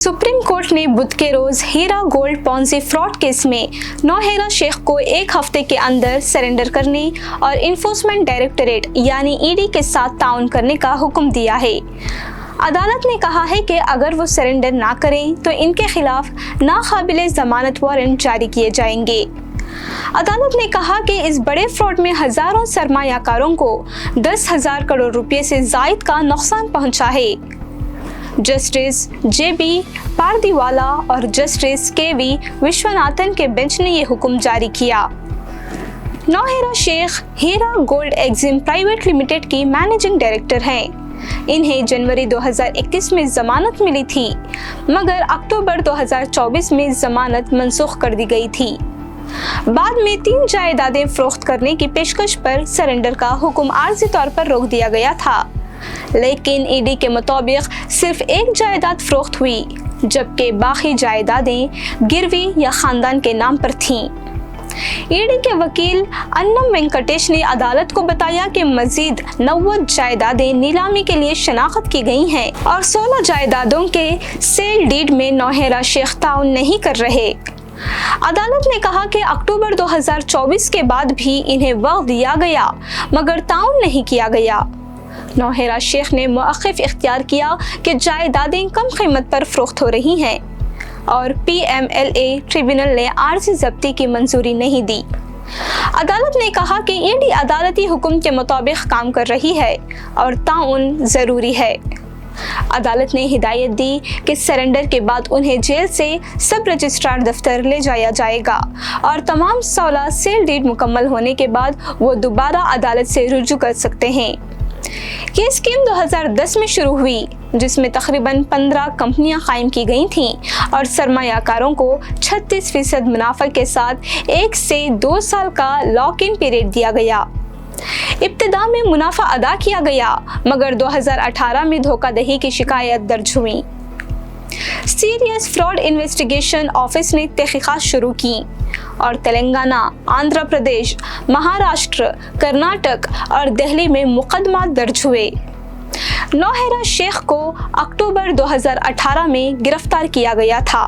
Supreme court ने बुध के रोज हीरा gold Ponzi fraud case में नौहेरा शेख को 1 हफ्ते के अंदर सरेंडर करने और इन्फोर्समेंट डायरेक्टरेट यानी ईडी के साथ ताउन करने का हुक्म दिया है। अदालत ने कहा है कि अगर वो सरेंडर ना करें तो इनके खिलाफ नाकाबिले जमानत वारंट जारी किए जाएंगे। अदालत ने कहा कि इस बड़े फ्रॉड में हजारों सरमायाकारों को 10,000 करोड़ रुपए से जायद का नुकसान पहुंचा है। जस्टिस जेबी पारदीवाला और जस्टिस केवी विश्वनाथन के बेंच ने ये हुक्म जारी किया। नौहेरा शेख हीरा गोल्ड एक्जिम प्राइवेट लिमिटेड की मैनेजिंग डायरेक्टर हैं। इन्हें जनवरी 2021 में जमानत मिली थी, मगर अक्टूबर 2024 में जमानत मनसूख कर दी गई थी। बाद में 3 जायदादें फरोख्त करने की पेशकश पर सरेंडर का हुक्म आर्जी तौर पर रोक दिया गया था, लेकिन ईडी के मुताबिक सिर्फ 1 जायदाद फरोख्त हुई, जबकि बाकी जायदादें गिरवी या खानदान के नाम पर थीं। ईडी के वकील अन्नम वेंकटेश ने अदालत को बताया कि मजीद 90 जायदादें नीलामी के लिए शनाख्त की गई हैं और 16 जायदादों के सेल डीड में नौहेरा शेख ताउन नहीं कर रहे। अदालत ने कहा कि अक्टूबर 2024 के बाद भी इन्हें वक्त दिया गया, मगर ताउन नहीं किया गया। नौहेरा शेख ने मौक़िफ़ इख्तियार किया कि जायदादें कम कीमत पर फरोख्त हो रही हैं और PMLA ट्रिब्यूनल ने आर्जी ज़ब्ती की मंजूरी नहीं दी। अदालत ने कहा कि ईडी अदालती हुक्म के मुताबिक काम कर रही है और ताउन ज़रूरी है। अदालत ने हिदायत दी कि सरेंडर के बाद उन्हें जेल से सब रजिस्ट्रार दफ्तर ले जाया जाएगा और तमाम 16 सेल डीड मुकम्मल होने के बाद वो दोबारा अदालत से रुजू कर सकते हैं। ये स्कीम 2010 में शुरू हुई, जिसमें तकरीबन 15 कंपनियां कायम की गई थीं और सरमायाकारों को 36% मुनाफा के साथ 1 से 2 साल का लॉक इन पीरियड दिया गया। इब्तिदा में मुनाफा अदा किया गया, मगर 2018 में धोखाधड़ी की शिकायत दर्ज हुई। सीरियस फ्रॉड इन्वेस्टिगेशन ऑफिस ने तहकीकात शुरू की और तेलंगाना, आंध्र प्रदेश, महाराष्ट्र, कर्नाटक और दिल्ली में मुकदमा दर्ज हुए। नौहेरा शेख को अक्टूबर 2018 में गिरफ्तार किया गया था।